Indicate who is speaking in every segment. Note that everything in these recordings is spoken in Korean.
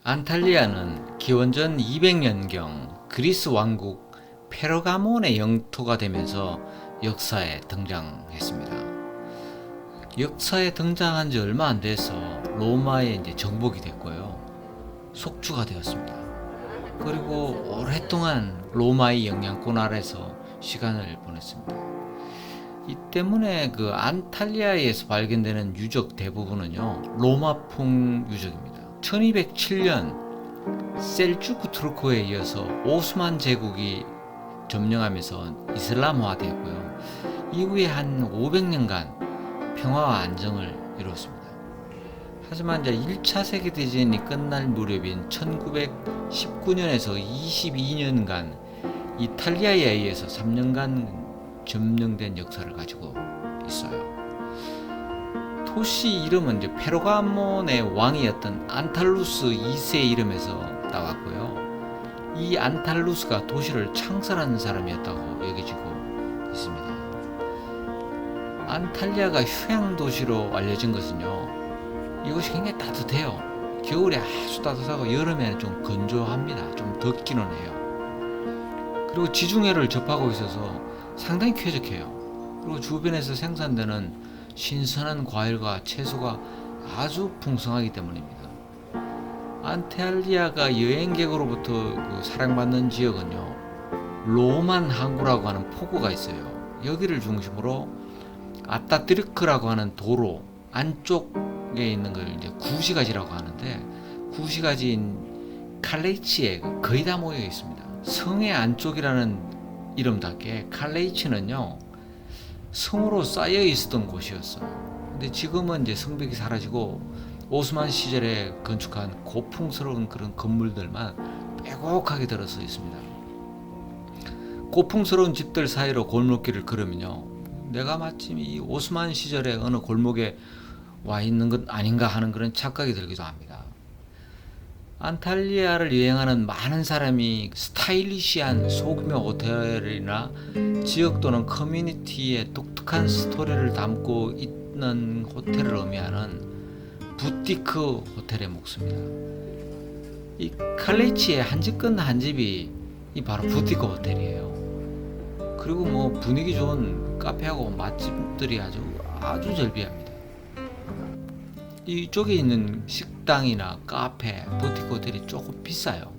Speaker 1: 안탈리아는 기원전 200년경 그리스 왕국 페르가몬의 영토가 되면서 역사에 등장했습니다. 역사에 등장한 지 얼마 안 돼서 로마에 이제 정복이 됐고요. 속주가 되었습니다. 그리고 오랫동안 로마의 영향권 아래서 시간을 보냈습니다. 이 때문에 그 안탈리아에서 발견되는 유적 대부분은요, 로마풍 유적입니다. 1207년 셀주크 투르크에 이어서 오스만 제국이 점령하면서 이슬람화되었고요. 이후에 한 500년간 평화와 안정을 이루었습니다. 하지만 이제 1차 세계대전이 끝날 무렵인 1919년에서 22년간 이탈리아에 의해서 3년간 점령된 역사를 가지고 있어요. 도시 이름은 이제 페르가몬의 왕이었던 안탈루스 2세의 이름에서 나왔고요. 이 안탈루스가 도시를 창설한 사람이었다고 여겨지고 있습니다. 안탈리아가 휴양 도시로 알려진 것은요, 이곳이 굉장히 따뜻해요. 겨울에 아주 따뜻하고 여름에는 좀 건조합니다. 좀 덥기는 해요. 그리고 지중해를 접하고 있어서 상당히 쾌적해요. 그리고 주변에서 생산되는 신선한 과일과 채소가 아주 풍성하기 때문입니다. 안탈리아가 여행객으로부터 그 사랑받는 지역은요, 로만 항구라고 하는 포구가 있어요. 여기를 중심으로 아따뜨르크라고 하는 도로 안쪽에 있는 걸 이제 구시가지라고 하는데, 구시가지인 칼레이치에 거의 다 모여 있습니다. 성의 안쪽이라는 이름답게 칼레이치는요, 성으로 쌓여 있었던 곳이었어요. 근데 지금은 이제 성벽이 사라지고 오스만 시절에 건축한 고풍스러운 그런 건물들만 빼곡하게 들어서 있습니다. 고풍스러운 집들 사이로 골목길을 걸으면요, 내가 마침 이 오스만 시절의 어느 골목에 와 있는 것 아닌가 하는 그런 착각이 들기도 합니다. 안탈리아를 여행하는 많은 사람이 스타일리시한 소규모 호텔이나 지역 또는 커뮤니티의 독특한 스토리를 담고 있는 호텔을 의미하는 부티크 호텔에 묵습니다. 이 칼레이치의 한 집 끝 한 집이 이 바로 부티크 호텔이에요. 그리고 뭐 분위기 좋은 카페하고 맛집들이 아주 절비합니다. 이쪽에 있는 식당이나 카페, 부티크 호텔이 조금 비싸요.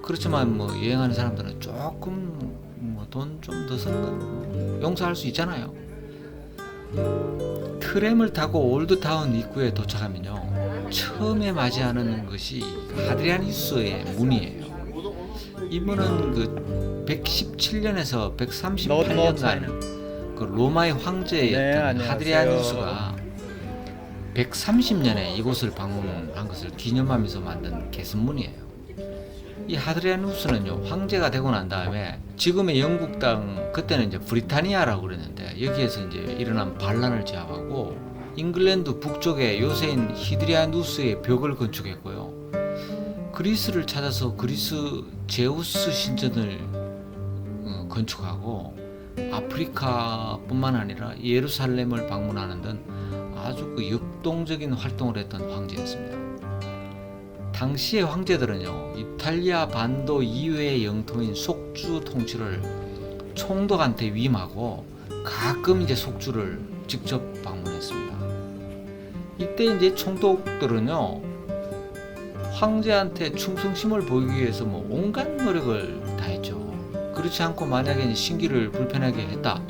Speaker 1: 그렇지만 뭐 여행하는 사람들은 조금 뭐 돈 좀 더 쓰는 용서할 수 있잖아요. 트램을 타고 올드타운 입구에 도착하면요, 처음에 맞이하는 것이 하드리아누스의 문이에요. 이 문은 그 117년에서 138년간 그 로마의 황제였던 하드리아누스가 130년에 이곳을 방문한 것을 기념하면서 만든 개선문이에요. 이 하드리아누스는요, 황제가 되고 난 다음에 지금의 영국 땅, 그때는 이제 브리타니아라고 그랬는데, 여기에서 이제 일어난 반란을 제압하고 잉글랜드 북쪽에 요새인 히드리아누스의 벽을 건축했고요. 그리스를 찾아서 그리스 제우스 신전을 건축하고 아프리카뿐만 아니라 예루살렘을 방문하는 등 아주 그 역동적인 활동을 했던 황제였습니다. 당시의 황제들은요, 이탈리아 반도 이외의 영토인 속주 통치를 총독한테 위임하고 가끔 이제 속주를 직접 방문했습니다. 이때 이제 총독들은요, 황제한테 충성심을 보이기 위해서 뭐 온갖 노력을 다했죠. 그렇지 않고 만약에 이제 신기를 불편하게 했다,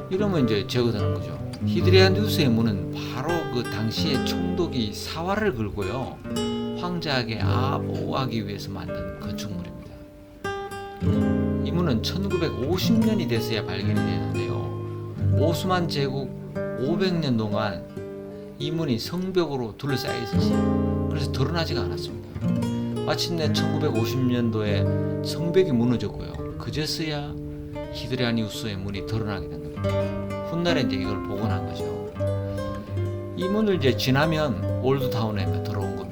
Speaker 1: 이러면 이제 제거되는 거죠. 히드리아누스의 문은 바로 그 당시에 총독이 사활을 걸고요, 황제에게 보호하기 위해서 만든 건축물입니다. 이 문은 1950년이 돼서야 발견이 되는데요, 오스만 제국 500년 동안 이 문이 성벽으로 둘러싸여 있었어요. 그래서 드러나지가 않았습니다. 마침내 1950년도에 성벽이 무너졌고요, 그제서야 히드리아누스의 문이 드러나게 된 겁니다. 훗날에 이제 이걸 복원한 거죠. 이 문을 이제 지나면 올드타운에 들어온 겁니다.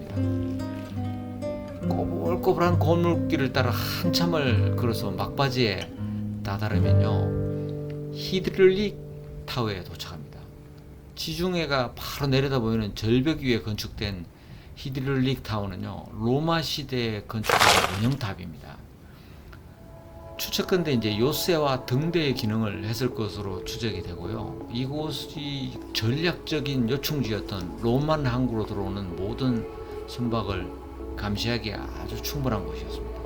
Speaker 1: 꼬불꼬불한 골목길을 따라 한참을 걸어서 막바지에 다다르면요, 히드릴릭 타워에 도착합니다. 지중해가 바로 내려다 보이는 절벽 위에 건축된 히드롤릭 타워는요, 로마 시대에 건축된 원형탑입니다. 추측컨대 이제 요새와 등대의 기능을 했을 것으로 추정이 되고요. 이곳이 전략적인 요충지였던 로만 항구로 들어오는 모든 선박을 감시하기에 아주 충분한 곳이었습니다.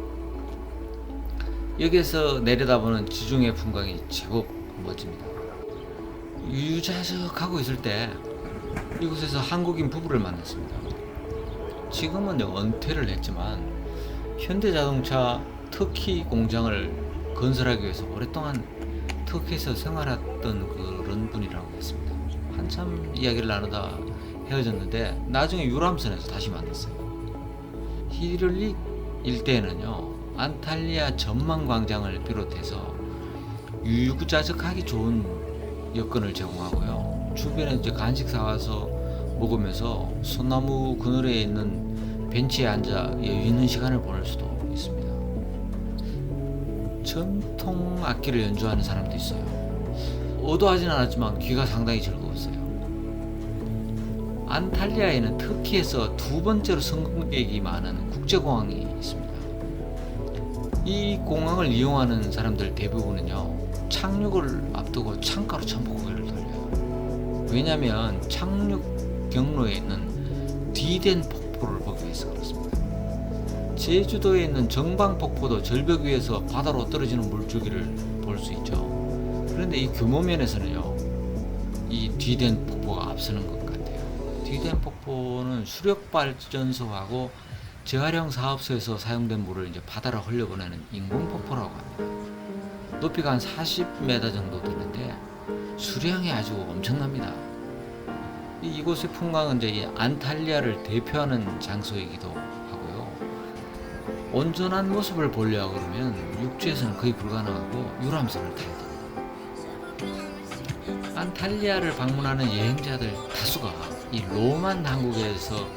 Speaker 1: 여기에서 내려다보는 지중해 풍광이 제법 멋집니다. 유유자적하고 있을 때 이곳에서 한국인 부부를 만났습니다. 지금은 은퇴를 했지만 현대자동차 터키 공장을 건설하기 위해서 오랫동안 터키에서 생활했던 그런 분이라고 했습니다. 한참 이야기를 나누다 헤어졌는데 나중에 유람선에서 다시 만났어요. 히드롤릭 일대에는요, 안탈리아 전망 광장을 비롯해서 유유자적하기 좋은 여건을 제공하고요. 주변에 이제 간식 사와서 먹으면서 소나무 그늘에 있는 벤치에 앉아 여유 있는 시간을 보낼 수도 있습니다. 전통 악기를 연주하는 사람도 있어요. 의도하진 않았지만 귀가 상당히 즐거웠어요. 안탈리아에는 터키에서 두 번째로 성공객이 많은 국제공항이 있습니다. 이 공항을 이용하는 사람들 대부분은요, 착륙을 앞두고 창가로 전부 고개를 돌려요. 왜냐하면 착륙 경로에 있는 디덴 폭포를 보기 위해서 그렇습니다. 제주도에 있는 정방폭포도 절벽 위에서 바다로 떨어지는 물줄기를 볼 수 있죠. 그런데 이 규모 면에서는요, 이 디덴 폭포가 앞서는 것 같아요. 디덴 폭포는 수력발전소하고 재활용 사업소에서 사용된 물을 이제 바다로 흘려보내는 인공폭포라고 합니다. 높이가 한 40m 정도 되는데 수량이 아주 엄청납니다. 이곳의 풍광은 이제 이 안탈리아를 대표하는 장소이기도 하고요. 온전한 모습을 보려고 그러면 육지에서는 거의 불가능하고 유람선을 타야 됩니다. 안탈리아를 방문하는 여행자들 다수가 이 로만 항구에서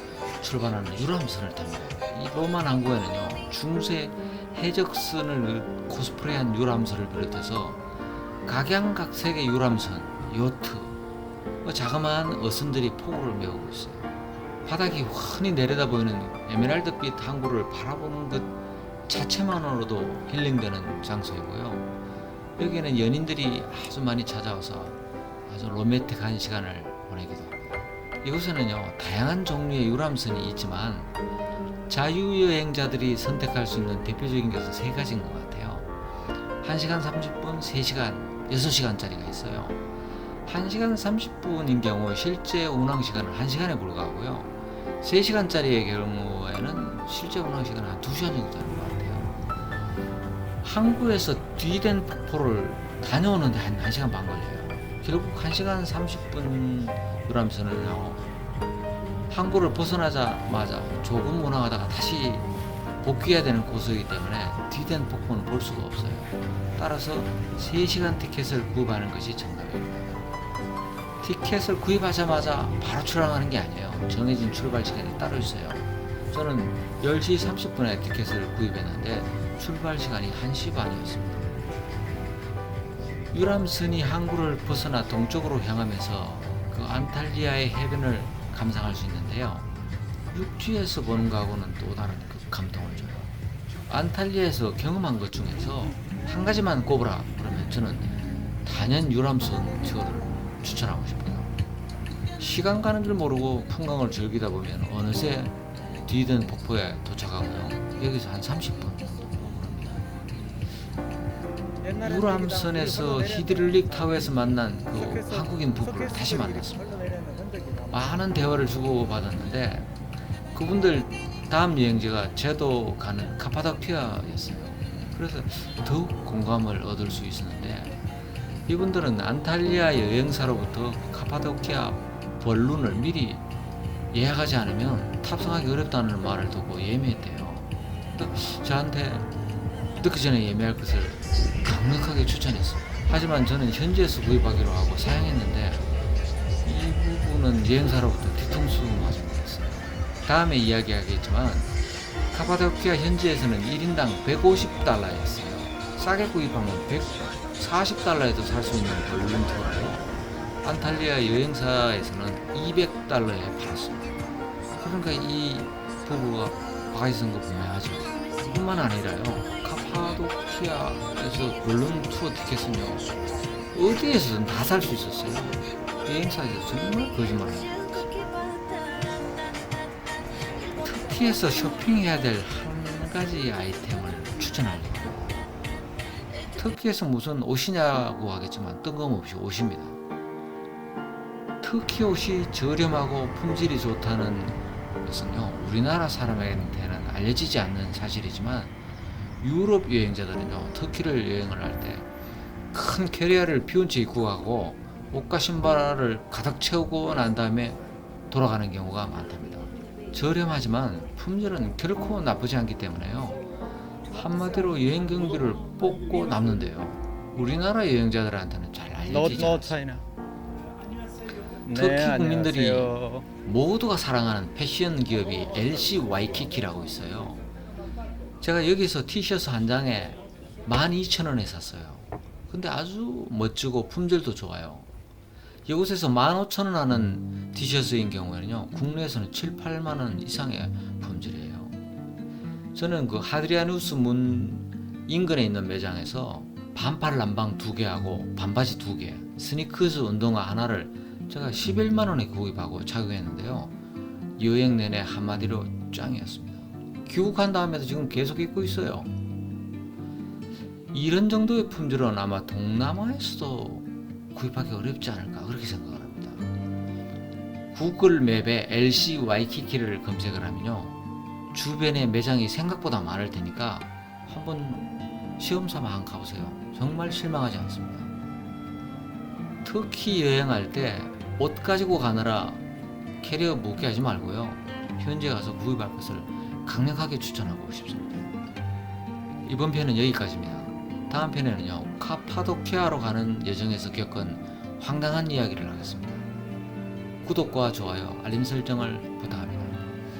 Speaker 1: 출발하는 유람선을 탑니다. 이 로만 항구에는요, 중세 해적선을 코스프레한 유람선을 비롯해서 각양각색의 유람선, 요트, 자그마한 어선들이 포구를 메우고 있어요. 바닥이 훤히 내려다 보이는 에메랄드빛 항구를 바라보는 것 자체만으로도 힐링되는 장소이고요. 여기에는 연인들이 아주 많이 찾아와서 아주 로맨틱한 시간을 보내기도 합니다. 이곳에는요, 다양한 종류의 유람선이 있지만 자유여행자들이 선택할 수 있는 대표적인 것은 세 가지인 것 같아요. 1시간 30분, 3시간, 6시간짜리가 있어요. 1시간 30분인 경우 실제 운항시간은 1시간에 불과하고요. 3시간짜리의 경우에는 실제 운항시간은 한 2시간 정도 되는 것 같아요. 항구에서 디덴 폭포를 다녀오는데 한 1시간 반 걸려요. 결국 1시간 30분 유람선은요, 항구를 벗어나자마자 조금 운항하다가 다시 복귀해야 되는 코스이기 때문에 디덴 폭포는 볼 수가 없어요. 따라서 3시간 티켓을 구입하는 것이 정답입니다. 티켓을 구입하자마자 바로 출항하는 게 아니에요. 정해진 출발 시간이 따로 있어요. 저는 10시 30분에 티켓을 구입했는데 출발 시간이 1시 반이었습니다. 유람선이 항구를 벗어나 동쪽으로 향하면서 그 안탈리아의 해변을 감상할 수 있는데요. 육지에서 보는 거하고는 또 다른 그 감동을 줘요. 안탈리아에서 경험한 것 중에서 한 가지만 꼽으라 그러면 저는 단연 유람선 투어를 추천하고 싶어요. 시간 가는 줄 모르고 풍광을 즐기다 보면 어느새 디덴 폭포에 도착하고요. 여기서 한 30분 정도 걸립니다. 유람선에서 히드롤릭 타워에서 만난 그 한국인 부부를 다시 만났습니다. 많은 대화를 주고받았는데 그분들 다음 여행지가 제도 가는 카파도키아였어요. 그래서 더욱 공감을 얻을 수 있었는데 이분들은 안탈리아 여행사로부터 카파도키아 벌룬을 미리 예약하지 않으면 탑승하기 어렵다는 말을 듣고 예매했대요. 저한테 늦기 전에 예매할 것을 강력하게 추천했어요. 하지만 저는 현지에서 구입하기로 하고 사양했는데 이 부분은 여행사로부터 뒤통수 맞은 거였어요. 다음에 이야기하겠지만 카파도키아 현지에서는 1인당 150달러였어요. 싸게 구입하면 140달러에도 살 수 있는 벌룬 투어로 안탈리아 여행사에서는 200달러에 팔았습니다. 그러니까 이 부부가 바가지 쓴 거 분명하죠. 뿐만 아니라요, 카파도키아에서 물론 투어 티켓은요 어디에서든 다 살 수 있었어요. 여행사에서 정말 거짓말합니다. 터키에서 쇼핑해야 될 한 가지 아이템을 추천하려고요. 터키에서 무슨 옷이냐고 하겠지만 뜬금없이 옷입니다. 터키 옷이 저렴하고 품질이 좋다는 것은요, 우리나라 사람한테는 알려지지 않는 사실이지만 유럽 여행자들은요, 터키를 여행을 할 때 큰 캐리어를 비운 채 입고 가고 옷과 신발을 가득 채우고 난 다음에 돌아가는 경우가 많답니다. 저렴하지만 품질은 결코 나쁘지 않기 때문에요, 한마디로 여행 경비를 뽑고 남는데요, 우리나라 여행자들한테는 잘 알려지지 않습니다. 터키 국민들이
Speaker 2: 안녕하세요.
Speaker 1: 모두가 사랑하는 패션 기업이 LC 와이키키라고 있어요. 제가 여기서 티셔츠 한 장에 12,000원에 샀어요. 근데 아주 멋지고 품질도 좋아요. 이곳에서 15,000원 하는 티셔츠인 경우에는요, 국내에서는 7, 8만원 이상의 품질이에요. 저는 그 하드리아누스 문 인근에 있는 매장에서 반팔 남방 2개하고 반바지 2개, 스니커즈 운동화 하나를 제가 11만원에 구입하고 착용했는데요, 여행 내내 한마디로 짱이었습니다. 귀국한 다음에도 지금 계속 입고 있어요. 이런 정도의 품질은 아마 동남아에서도 구입하기 어렵지 않을까, 그렇게 생각을 합니다. 구글 맵에 LC 와이키키를 검색을 하면요, 주변에 매장이 생각보다 많을 테니까 한번 시험 삼아 한번 가보세요. 정말 실망하지 않습니다. 터키 여행할 때 옷 가지고 가느라 캐리어 무게하지 말고요, 현지에 가서 구입할 것을 강력하게 추천하고 싶습니다. 이번 편은 여기까지입니다. 다음 편에는요, 카파도키아로 가는 여정에서 겪은 황당한 이야기를 하겠습니다. 구독과 좋아요, 알림 설정을 부탁합니다.